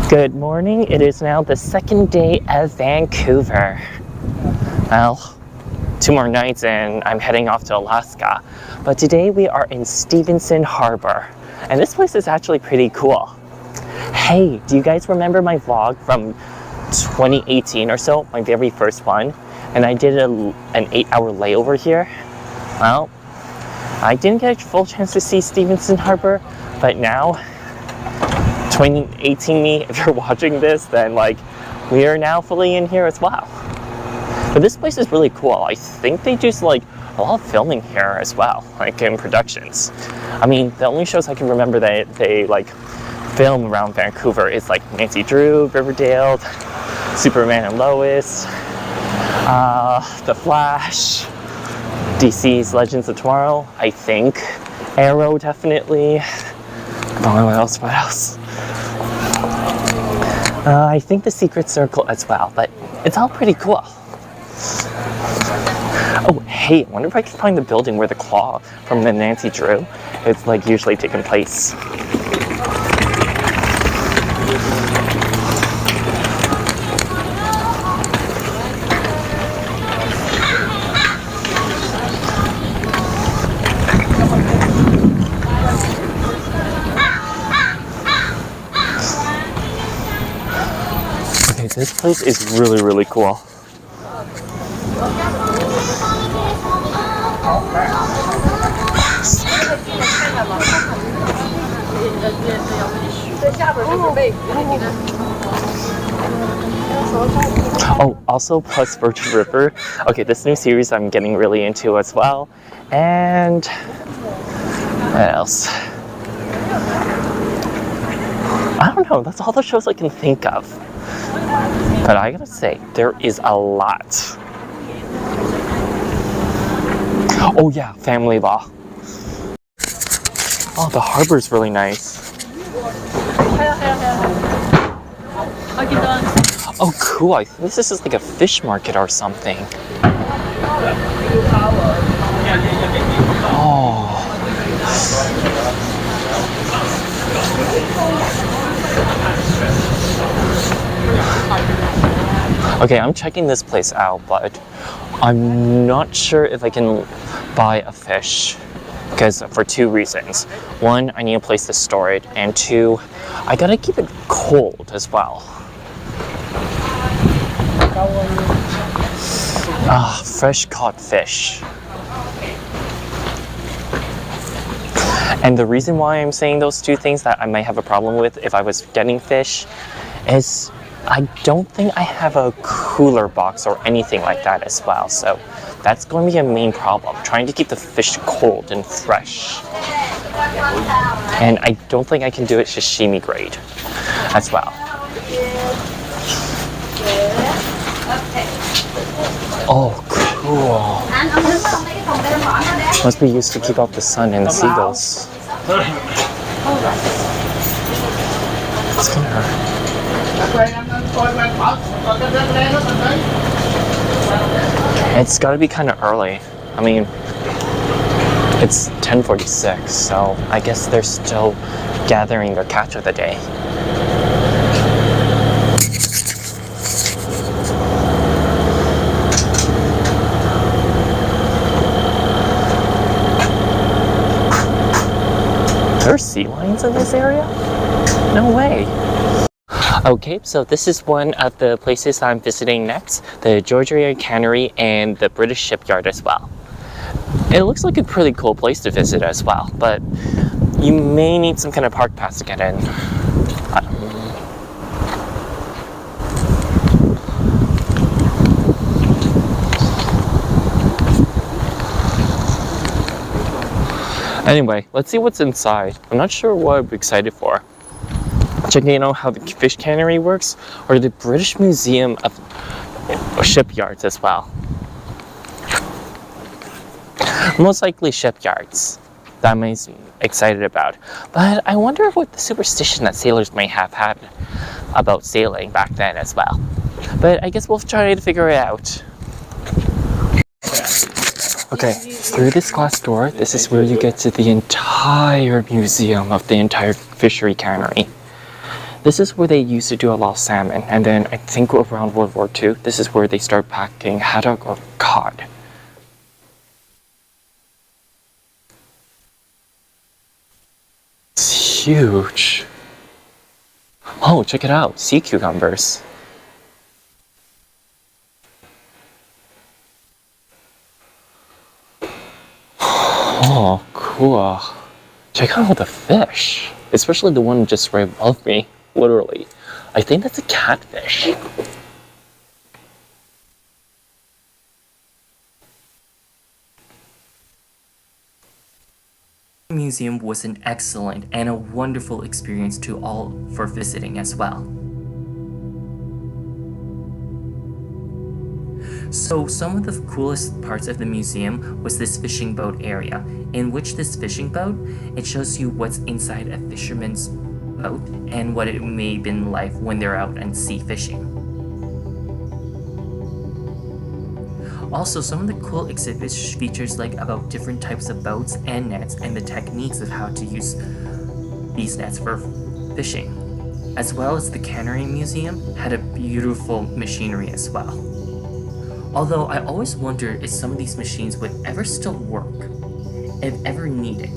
Good morning. It is now the second day of Vancouver. Well, 2 more nights and I'm heading off to Alaska. But today we are in Stevenson Harbor. And this place is actually pretty cool. Hey, do you guys remember my vlog from 2018 or so? My very first one. And I did an 8-hour layover here. Well, I didn't get a full chance to see Stevenson Harbor, but now 2018 me, if you're watching this, then we are now fully in here as well. But this place is really cool. I think they do a lot of filming here as well, in productions. I mean, the only shows I can remember that they film around Vancouver is Nancy Drew, Riverdale, Superman and Lois, The Flash, DC's Legends of Tomorrow, I think. Arrow, definitely. I don't know what else. I think The Secret Circle as well, but it's all pretty cool. Oh, hey, I wonder if I can find the building where the claw from the Nancy Drew is usually taking place. Okay, this place is really, really cool. Oh, also plus Virgin River. Okay, this new series I'm getting really into as well. And what else? I don't know, that's all the shows I can think of. But I gotta say, there is a lot. Oh yeah, Family Law. Oh, the harbor's really nice. Oh cool, I think this is a fish market or something. Oh. Okay, I'm checking this place out, but I'm not sure if I can buy a fish. Because for 2 reasons. 1, I need a place to store it, and 2, I gotta keep it cold as well. Ah, fresh caught fish. And the reason why I'm saying those 2 things that I might have a problem with if I was getting fish is I don't think I have a cooler box or anything like that as well. So that's going to be a main problem, trying to keep the fish cold and fresh. And I don't think I can do it sashimi grade as well. Oh, cool. Must be used to keep out the sun and the seagulls. It's gonna hurt. It's gotta be kind of early. I mean, it's 10:46, so I guess they're still gathering their catch of the day. There are sea lions in this area? No way. Okay, so this is one of the places I'm visiting next, the Georgia Cannery and the British Shipyard as well. It looks like a pretty cool place to visit as well, but you may need some kind of park pass to get in. Anyway, let's see what's inside. I'm not sure what I'm excited for. Checking out how the fish cannery works, or the British Museum of Shipyards as well. Most likely shipyards that I'm excited about. But I wonder what the superstition that sailors may have had about sailing back then as well. But I guess we'll try to figure it out. Okay, through this glass door, this is where you get to the entire museum of the entire fishery cannery. This is where they used to do a lot of salmon, and then I think around World War II, this is where they start packing haddock or cod. It's huge. Oh, check it out, sea cucumbers. Oh, cool. Check out all the fish, especially the one just right above me, literally. I think that's a catfish. The museum was an excellent and a wonderful experience to all for visiting as well. So some of the coolest parts of the museum was this fishing boat area, in which this fishing boat, it shows you what's inside a fisherman's boat and what it may have been like when they're out at sea fishing. Also, some of the cool exhibits features like about different types of boats and nets and the techniques of how to use these nets for fishing. As well as the Cannery Museum had a beautiful machinery as well. Although I always wondered if some of these machines would ever still work, if ever needed.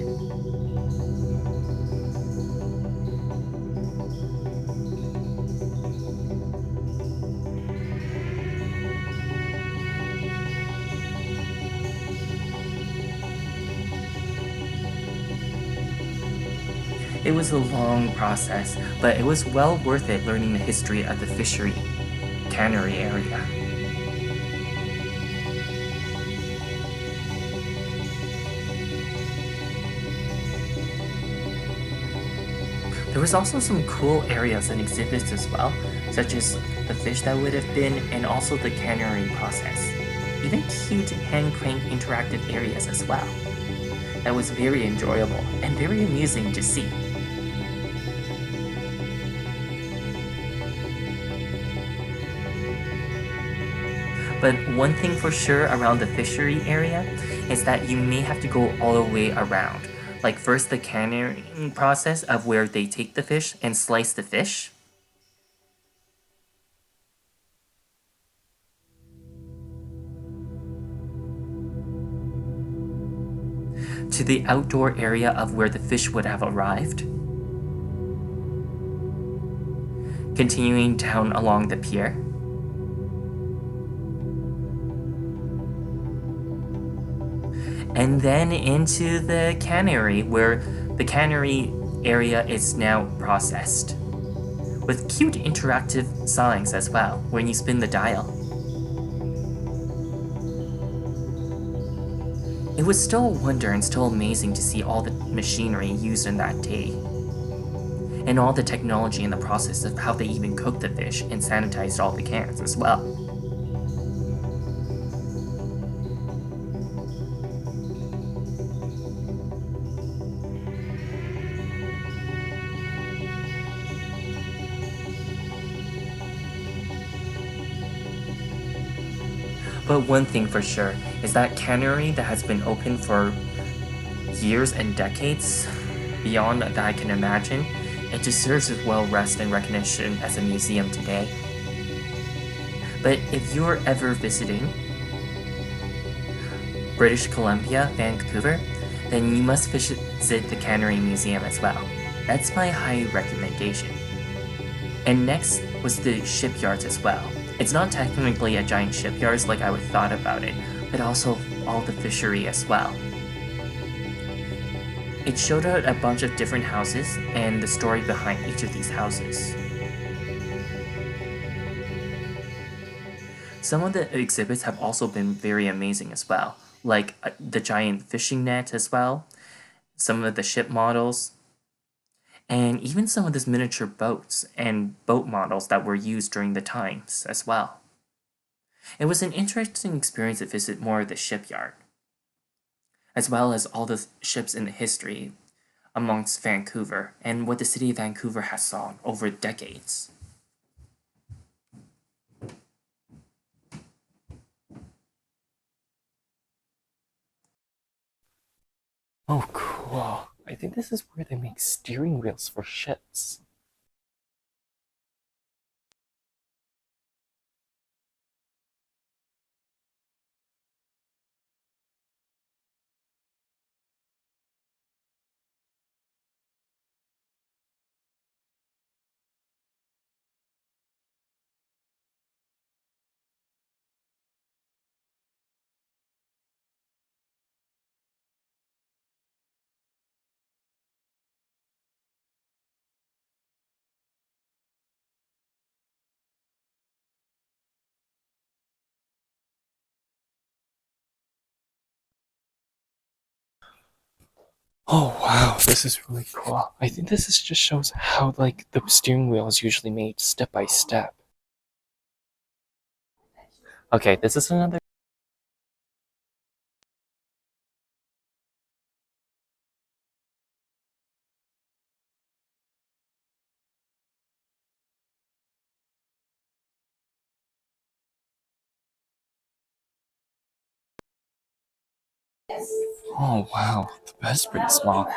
It was a long process, but it was well worth it learning the history of the fishery cannery area. There was also some cool areas and exhibits as well, such as the fish that would have been and also the cannery process. Even cute hand crank interactive areas as well. That was very enjoyable and very amusing to see. But one thing for sure around the fishery area is that you may have to go all the way around. Like first the canning process of where they take the fish and slice the fish. To the outdoor area of where the fish would have arrived. Continuing down along the pier. And then into the cannery where the cannery area is now processed. With cute interactive signs as well when you spin the dial. It was still a wonder and still amazing to see all the machinery used in that day. And all the technology in the process of how they even cooked the fish and sanitized all the cans as well. But one thing for sure is that cannery that has been open for years and decades, beyond that I can imagine, it deserves as well rest and recognition as a museum today. But if you're ever visiting British Columbia, Vancouver, then you must visit the Cannery Museum as well. That's my high recommendation. And next was the shipyards as well. It's not technically a giant shipyards like I would thought about it, but also all the fishery as well. It showed out a bunch of different houses and the story behind each of these houses. Some of the exhibits have also been very amazing as well, like the giant fishing net as well, some of the ship models, and even some of these miniature boats and boat models that were used during the times as well. It was an interesting experience to visit more of the shipyard, as well as all the ships in the history amongst Vancouver and what the city of Vancouver has saw over decades. Oh, cool. I think this is where they make steering wheels for ships. Oh wow, this is really cool. I think this is just shows how like the steering wheel is usually made step by step. Okay, this is another. Oh wow, the bed's pretty small.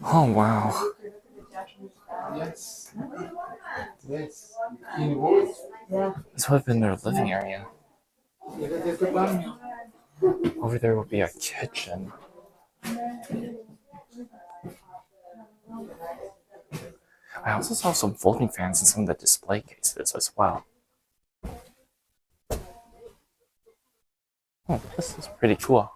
Oh wow. This would have been their living area. Over there would be a kitchen. I also saw some folding fans in some of the display cases as well. Oh, this is pretty cool.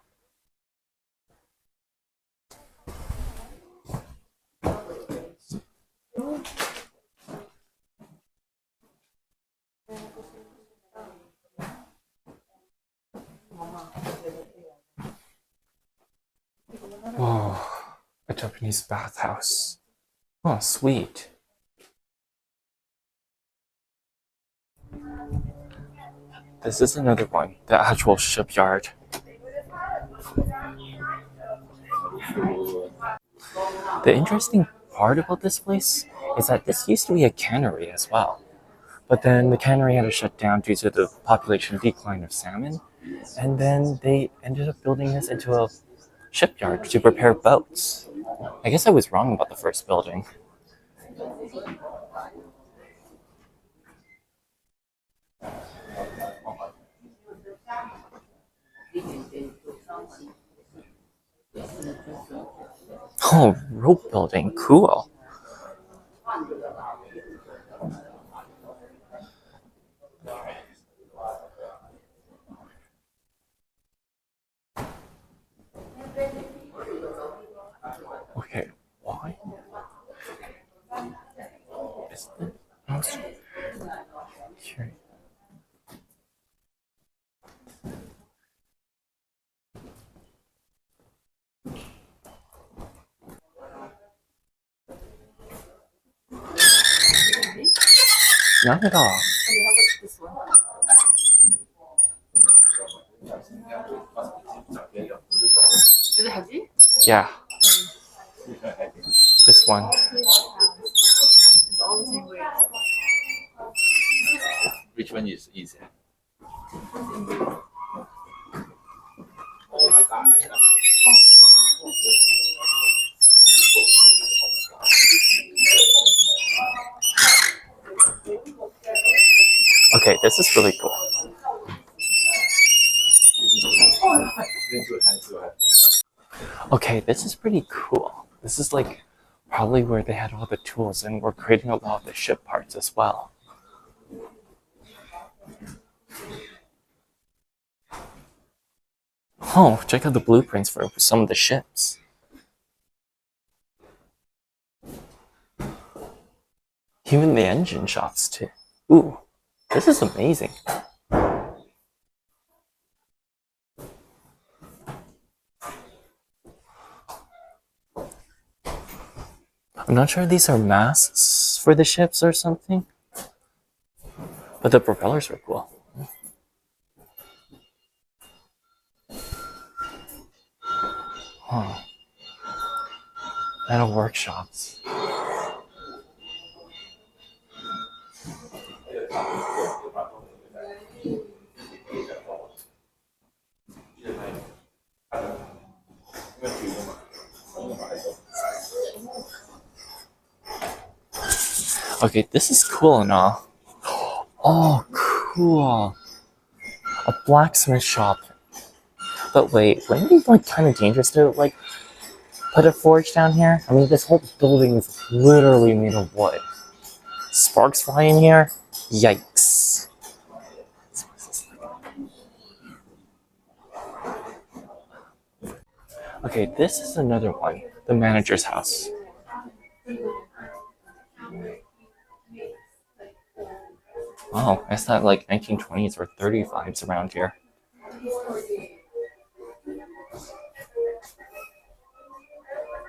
Whoa, a Japanese bathhouse. Oh, sweet. This is another one, the actual shipyard. The interesting part about this place is that this used to be a cannery as well. But then the cannery had to shut down due to the population decline of salmon. And then they ended up building this into a shipyard to repair boats. I guess I was wrong about the first building. Oh, rope building, cool. Okay, why? Is this? I was curious. Not at all. Yeah, this one. Which one is easier? Okay, this is really cool. Okay, this is pretty cool. This is like probably where they had all the tools and were creating a lot of the ship parts as well. Oh, check out the blueprints for some of the ships. Even the engine shots too. Ooh, this is amazing. I'm not sure if these are masts for the ships or something, but the propellers are cool. Huh. Metal workshops. Okay, this is cool and all. Oh, cool. A blacksmith shop. But wait, wouldn't it be like kind of dangerous to like put a forge down here? I mean, this whole building is literally made of wood. Sparks fly in here? Yikes. Okay, this is another one. The manager's house. Oh, it's that like 1920s or 30s vibes around here.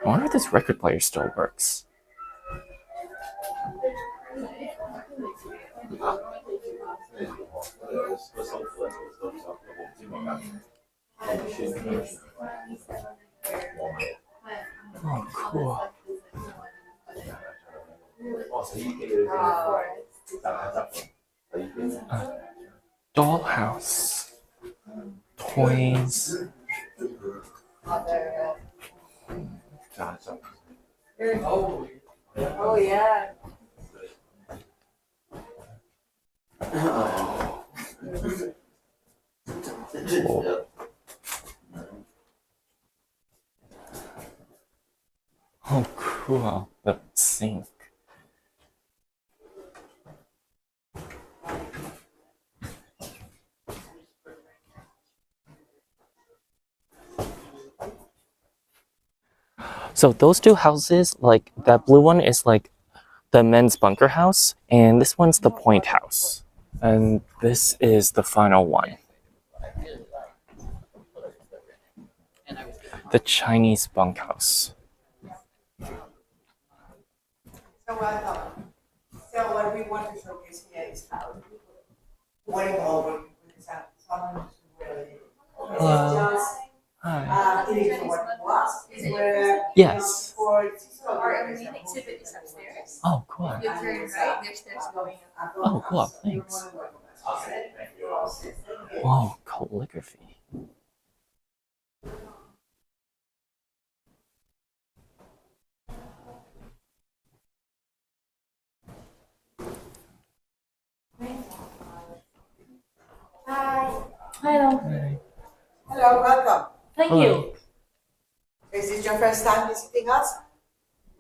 I wonder if this record player still works. Oh, cool. Dollhouse. Toys. Oh yeah. Oh, cool. The sink. So those two houses, like that blue one is like the men's bunker house, and this one's the point house. And this is the final one. The Chinese bunkhouse. So welcome. So what we want to showcase here is how what involved with someone who's really Hello. Hi. it is what it was. Is where Yes. for Our main exhibit is upstairs. Oh, cool. You turn right, there's stairs going up. Oh, cool. Thanks. Whoa, calligraphy. Hi. Hello. Hi. Hello, welcome. Thank Hello. you. Is this your first time visiting us?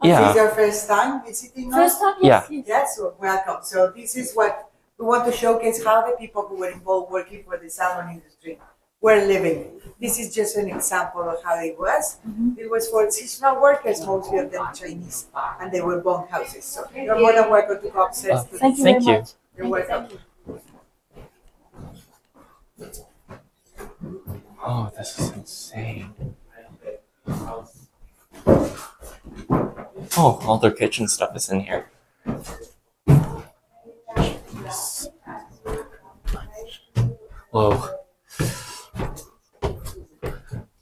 Yeah. Is this your first time visiting us? First time? Yeah. Yes. Yes, so welcome. So this is what we want to showcase how the people who were involved working for the salmon industry were living. This is just an example of how it was. It was for seasonal workers, mostly of them Chinese, and they were bunk houses. So you're more than welcome to go upstairs. To Thank you Thank very you. much. You're welcome. Oh, this is insane. Oh, all their kitchen stuff is in here. Whoa.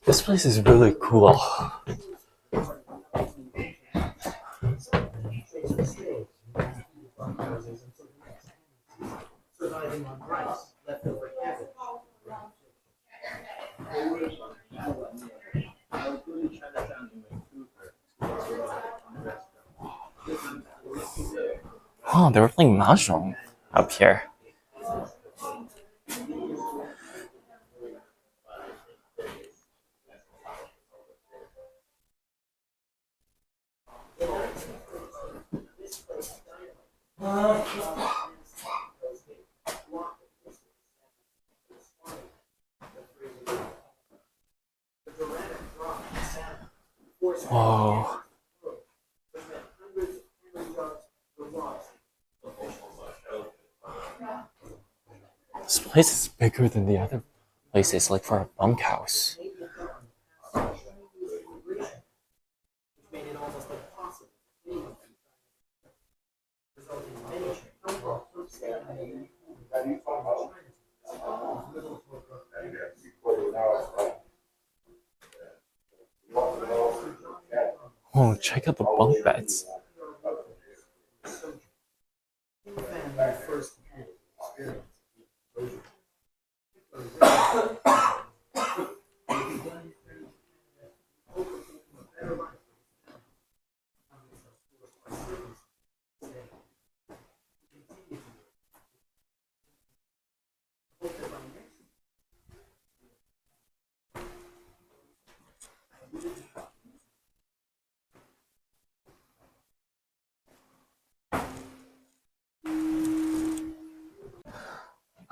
This place is really cool. Oh, they were playing mahjong up here. Whoa. This place is bigger than the other places, like for a bunkhouse. Oh, check out the bunk beds.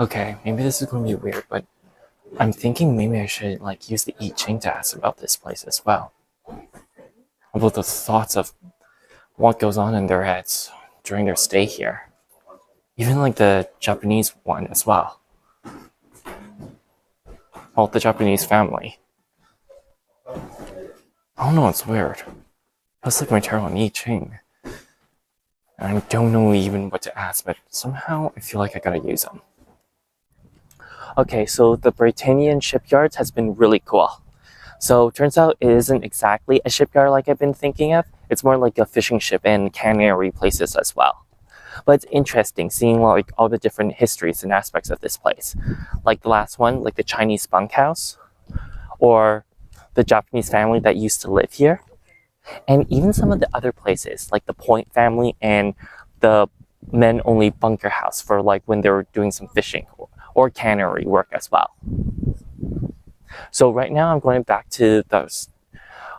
Okay, maybe this is going to be weird, but I'm thinking maybe I should like use the I Ching to ask about this place as well. About the thoughts of what goes on in their heads during their stay here. Even like the Japanese one as well. Well, the Japanese family. I don't know, it's weird. That's like my tarot on I Ching. And I don't know even what to ask, but somehow I feel like I gotta use them. Okay, so the Britannian shipyards has been really cool. So turns out it isn't exactly a shipyard like I've been thinking of. It's more like a fishing ship and cannery places as well. But it's interesting seeing like all the different histories and aspects of this place. Like the last one, like the Chinese bunkhouse, or the Japanese family that used to live here. And even some of the other places, like the Point family and the men-only bunker house for like when they were doing some fishing or cannery work as well. So right now I'm going back to the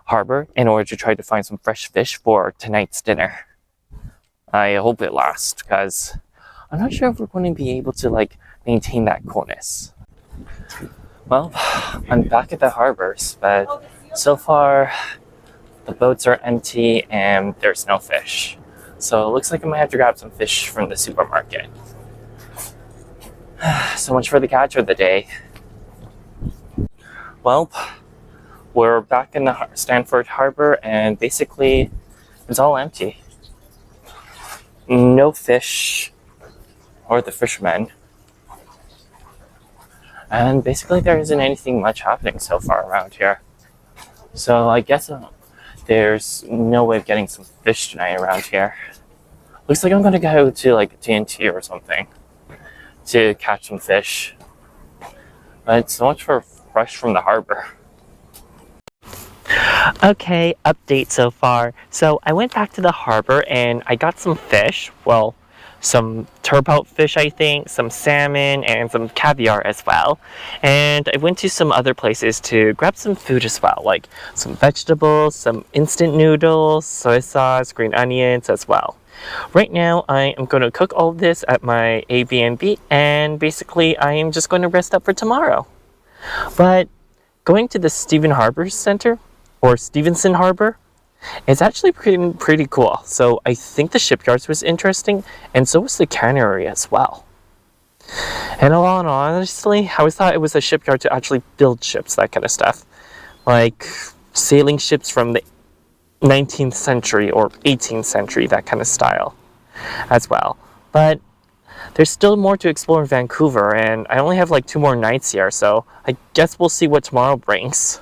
harbor in order to try to find some fresh fish for tonight's dinner. I hope it lasts because I'm not sure if we're going to be able to like maintain that coolness. Well, I'm back at the harbors, but so far the boats are empty and there's no fish. So it looks like I might have to grab some fish from the supermarket. So much for the catch of the day. Well, we're back in the Stanford Harbor and basically it's all empty. No fish or the fishermen. And basically there isn't anything much happening so far around here. So I guess there's no way of getting some fish tonight around here. Looks like I'm gonna go to like TNT or something to catch some fish. But so much for fresh from the harbor. Okay, update so far. So I went back to the harbor and I got some fish. Well, some turbot fish, I think, some salmon, and some caviar as well. And I went to some other places to grab some food as well, like some vegetables, some instant noodles, soy sauce, green onions as well. Right now, I am going to cook all of this at my Airbnb, and basically I am just going to rest up for tomorrow. But going to the Stevenson Harbor, it's actually pretty cool. So I think the shipyards was interesting, and so was the cannery as well. And honestly, I always thought it was a shipyard to actually build ships, that kind of stuff. Like sailing ships from the 19th century or 18th century, that kind of style as well. But there's still more to explore in Vancouver, and I only have like 2 more nights here, so I guess we'll see what tomorrow brings.